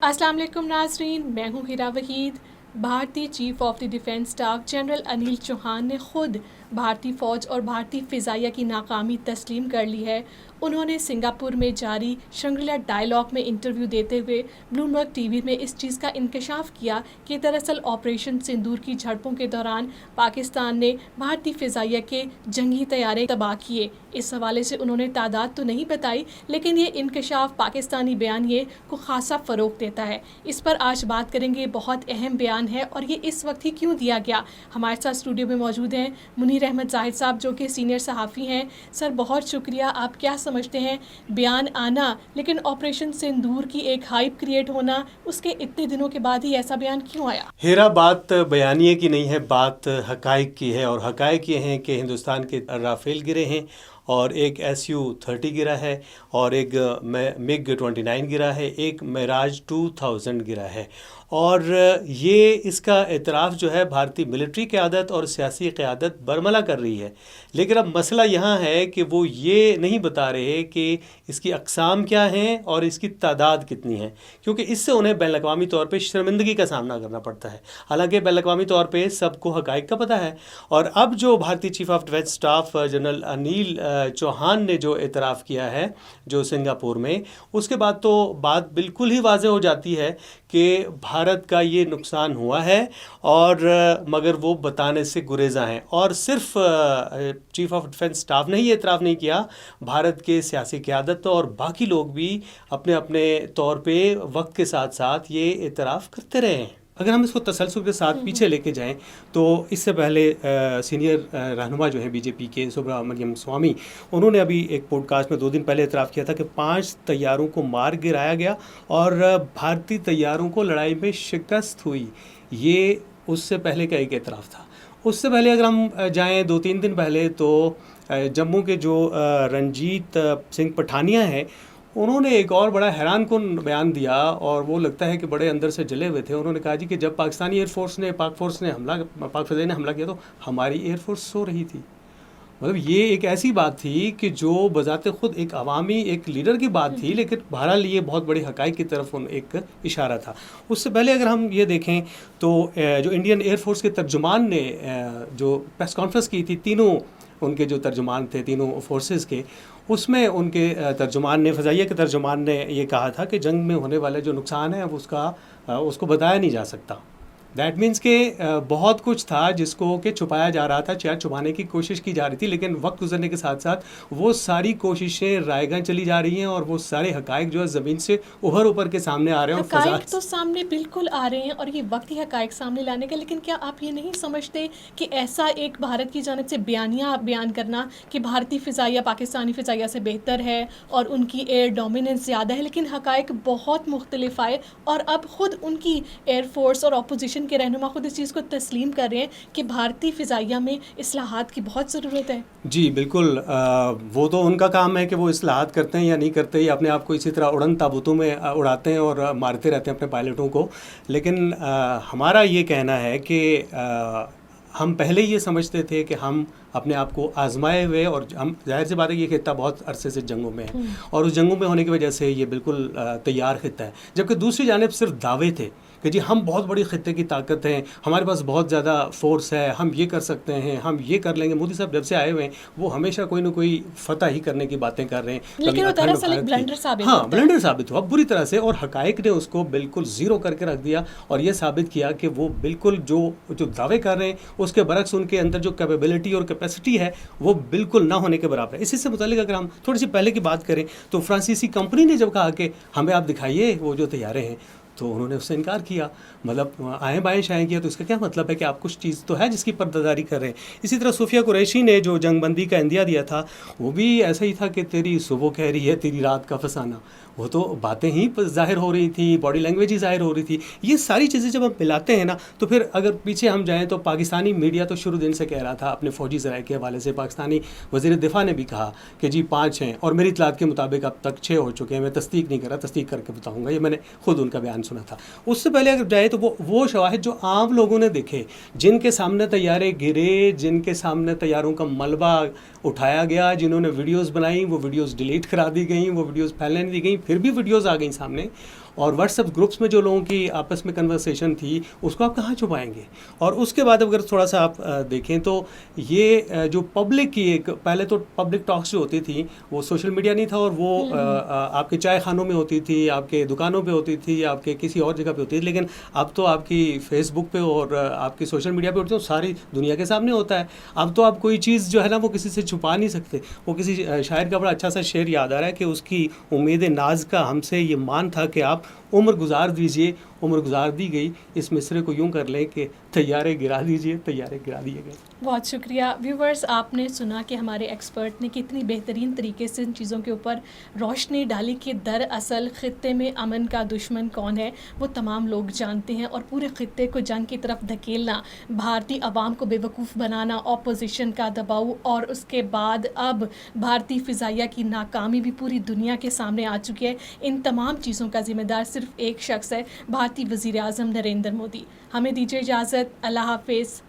अस्सलाम वालेकुम नाज़रीन, मैं हूँ हिरा वहीद। भारतीय chief of the defence staff general Anil Chauhan ने खुद भारतीय फ़ौज और भारतीय फ़िज़ाइया की नाकामी तस्लीम कर ली है। उन्होंने सिंगापुर में जारी शंग्रीला डायलॉग में इंटरव्यू देते हुए ब्लूमबर्ग टीवी में इस चीज़ का इंकशाफ किया कि दरअसल ऑपरेशन सिंदूर की झड़पों के दौरान पाकिस्तान ने भारतीय फ़िज़ाइया के जंगी तैयारे तबाह किए। इस हवाले से उन्होंने तादाद तो नहीं बताई, लेकिन ये इंकशाफ पाकिस्तानी बयानिए को खासा फ़रोग़ देता है। इस पर आज बात करेंगे। बहुत अहम बयान है और ये इस वक्त ही क्यों दिया गया। हमारे साथ स्टूडियो में मौजूद हैं मुनीर अहमद जाहिद साहब, जो कि सीनियर सहाफ़ी हैं। सर, बहुत शुक्रिया। आप क्या समझते हैं, बयान आना लेकिन ऑपरेशन सिंदूर की एक हाइप क्रिएट होना, उसके इतने दिनों के बाद ही ऐसा बयान क्यों आया? हेरा, बात बयानिए की नहीं है, बात हकाइक की है। और हकाइक ये हैं कि हिंदुस्तान के राफेल गिरे हैं और एक SU-30 गिरा है और एक MiG-29 गिरा है, एक मिराज 2000 गिरा है। और ये इसका एतराफ़ जो है भारतीय मिलिट्री क़यादत और सियासी क़यादत बरमला कर रही है। लेकिन अब मसला यहाँ है कि वो ये नहीं बता रहे कि इसकी अक़साम क्या हैं और इसकी तादाद कितनी है, क्योंकि इससे उन्हें बैनुल-अक़वामी तौर पे शर्मिंदगी का सामना करना पड़ता है। हालांकि बैनुल-अक़वामी तौर पे सबको हक़ाइक़ का पता है। और अब जो भारतीय chief of defence staff general Anil Chauhan ने जो एतराफ़ किया है जो सिंगापुर में, उसके बाद तो बात बिल्कुल ही वाज़ेह हो जाती है कि भारत का ये नुकसान हुआ है, और मगर वो बताने से गुरेज़ा हैं। और सिर्फ चीफ ऑफ डिफेंस स्टाफ ने ही एतराफ़ नहीं किया, भारत के सियासी क़यादत और बाकी लोग भी अपने अपने तौर पे वक्त के साथ साथ ये एतराफ़ करते रहे हैं। अगर हम इसको तसलसल के साथ पीछे लेके जाएं तो इससे पहले सीनियर रहनुमा जो हैं बीजेपी के सुब्रमण्यम स्वामी, उन्होंने अभी एक पॉडकास्ट में 2 दिन पहले एतराफ़ किया था कि 5 तैयारों को मार गिराया गया और भारतीय तैयारों को लड़ाई में शिकस्त हुई। ये उससे पहले का एक एतराफ़ था। उससे पहले अगर हम जाएँ 2-3 दिन पहले, तो जम्मू के जो रंजीत सिंह पठानिया हैं, उन्होंने एक और बड़ा हैरानकुन बयान दिया और वो लगता है कि बड़े अंदर से जले हुए थे। उन्होंने कहा जी कि जब पाकिस्तानी एयरफोर्स ने पाक फ़िज़ा ने हमला किया तो हमारी एयरफोर्स सो रही थी। मतलब ये एक ऐसी बात थी कि जो बज़ाते ख़ुद एक अवामी एक लीडर की बात थी, लेकिन बहरहाल ये बहुत बड़ी हक़ाइक़ की तरफ एक इशारा था। उससे पहले अगर हम ये देखें तो जो इंडियन एयरफोर्स के तर्जुमान ने जो प्रेस कॉन्फ्रेंस की थी, तीनों उनके जो तर्जुमान थे तीनों फोर्सेस के, उसमें उनके तर्जुमान ने, फ़िज़ाइया के तर्जुमान ने ये कहा था कि जंग में होने वाले जो नुकसान है उसको बताया नहीं जा सकता। दैट मीन्स कि बहुत कुछ था जिसको कि छुपाया जा रहा था, शायद छुपाने की कोशिश की जा रही थी, लेकिन वक्त गुजरने के साथ साथ वो सारी कोशिशें रायगां चली जा रही हैं और वो सारे हक़ाइक़ जो है ज़मीन से उभर के सामने आ रहे हैं। और हक़ाइक़ तो सामने बिल्कुल आ रहे हैं और ये वक्त ही हक़ाइक़ सामने लाने का। लेकिन क्या आप ये नहीं समझते कि ऐसा एक भारत की जानिब से बयान करना कि भारतीय फ़िज़ाइया पाकिस्तानी फ़िज़ाइया से बेहतर है और उनकी एयर डोमिनेंस ज़्यादा है, लेकिन हक़ाइक़ बहुत मुख्तलिफ आए और अब ख़ुद उनकी एयरफोर्स और अपोजिशन के रहनुमा खुद इस चीज़ को तस्लीम कर रहे हैं कि भारतीय फ़िज़ाइया में इस्लाहात की बहुत ज़रूरत है? जी बिल्कुल, वो तो उनका काम है कि वो इस्लाहात करते हैं या नहीं करते, या अपने आप को इसी तरह उड़न ताबूतों में उड़ाते हैं और मारते रहते हैं अपने पायलटों को। लेकिन हमारा ये कहना है कि हम पहले ये समझते थे कि हम अपने आप को आजमाए हुए, और हम ज़ाहिर सी बात है ये खित्ता बहुत अरसे से जंगों में है और उस जंगों में होने की वजह से ये बिल्कुल तैयार खित्ता है। जबकि दूसरी जानिब सिर्फ दावे थे कि जी हम बहुत बड़ी खित्ते की ताकत हैं, हमारे पास बहुत ज़्यादा फोर्स है, हम ये कर सकते हैं, हम ये कर लेंगे। मोदी साहब जब से आए हुए हैं वो हमेशा कोई ना कोई फतह ही करने की बातें कर रहे हैं, लेकिन वो दरअसल एक ब्लंडर साबित हाँ ब्लंडर साबित हुआ बुरी तरह से, और हक़ाइक़ ने उसको बिल्कुल ज़ीरो करके रख दिया और ये साबित किया कि वो बिल्कुल जो दावे कर रहे हैं उसके बरक्स उनके अंदर जो कैपेबिलिटी और कैपेसिटी है वो बिल्कुल ना होने के बराबर है। इसी से मुतालिक अगर हम थोड़ी सी पहले की बात करें तो फ्रांसीसी कंपनी ने जब कहा कि हमें आप दिखाइए वो जो तैयारे हैं, तो उन्होंने उससे इनकार किया। मतलब आएँ बाएँ शाएँ किया, तो इसका क्या मतलब है कि आप कुछ चीज़ तो है जिसकी पर्दादारी कर रहे हैं। इसी तरह सूफिया कुरैशी ने जो जंगबंदी का इंदिया दिया था वो भी ऐसा ही था कि तेरी सुबह कह रही है तेरी रात का फसाना। वो तो बातें ही ज़ाहिर हो रही थी, बॉडी लैंग्वेज ही ज़ाहिर हो रही थी। ये सारी चीज़ें जब हम मिलाते हैं ना, तो फिर अगर पीछे हम जाएँ तो पाकिस्तानी मीडिया तो शुरू दिन से कह रहा था अपने फ़ौजी ज़राए के हवाले से। पाकिस्तानी वज़ीर दिफ़ा ने भी कहा कि जी 5 हैं और मेरी इत्तलात के मुताबिक अब तक 6 हो चुके हैं। मैं तस्दीक नहीं कर रहा, तस्दीक करके बताऊँगा। ये मैंने खुद उनका बयान सुना था। उससे पहले अगर जाए तो वो शवाहिद जो आम लोगों ने देखे, जिनके सामने तैयारे गिरे, जिनके सामने तैयारों का मलबा उठाया गया, जिन्होंने वीडियोस बनाई वो वीडियोस डिलीट करा दी गई, वो वीडियोस फैलने नहीं दी गई, फिर भी वीडियोस आ गई सामने, اور واٹس ایپ گروپس میں جو لوگوں کی آپس میں کنورسیشن تھی اس کو آپ کہاں چھپائیں گے؟ اور اس کے بعد اگر تھوڑا سا آپ دیکھیں تو یہ جو پبلک کی ایک پہلے تو پبلک ٹاکس جو ہوتی تھی وہ سوشل میڈیا نہیں تھا، اور وہ آپ کے چائے خانوں میں ہوتی تھی، آپ کے دکانوں پہ ہوتی تھی، آپ کے کسی اور جگہ پہ ہوتی تھی، لیکن اب تو آپ کی فیس بک پہ اور آپ کی سوشل میڈیا پہ ہوتی ہے، ساری دنیا کے سامنے ہوتا ہے. اب تو آپ کوئی چیز جو ہے نا وہ کسی سے چھپا نہیں سکتے. وہ کسی شاعر کا بڑا اچھا سا شعر یاد آ رہا ہے کہ اس کی امید ناز کا ہم سے یہ مان تھا کہ آپ عمر گزار دیجئے، عمر گزار دی گئی. اس مصرے کو یوں کر لیں کہ طیارے گرا دیجئے، طیارے گرا دیے گئے. بہت شکریہ. ویورز، آپ نے سنا کہ ہمارے ایکسپرٹ نے کتنی بہترین طریقے سے ان چیزوں کے اوپر روشنی ڈالی کہ دراصل خطے میں امن کا دشمن کون ہے وہ تمام لوگ جانتے ہیں، اور پورے خطے کو جنگ کی طرف دھکیلنا، بھارتی عوام کو بے وقوف بنانا، اپوزیشن کا دباؤ، اور اس کے بعد اب بھارتی فضائیہ کی ناکامی بھی پوری دنیا کے سامنے آ چکی ہے. ان تمام چیزوں کا ذمہ دار صرف ایک شخص ہے، بھارتی وزیر اعظم نریندر مودی. ہمیں دیجیے اجازت. اللہ حافظ.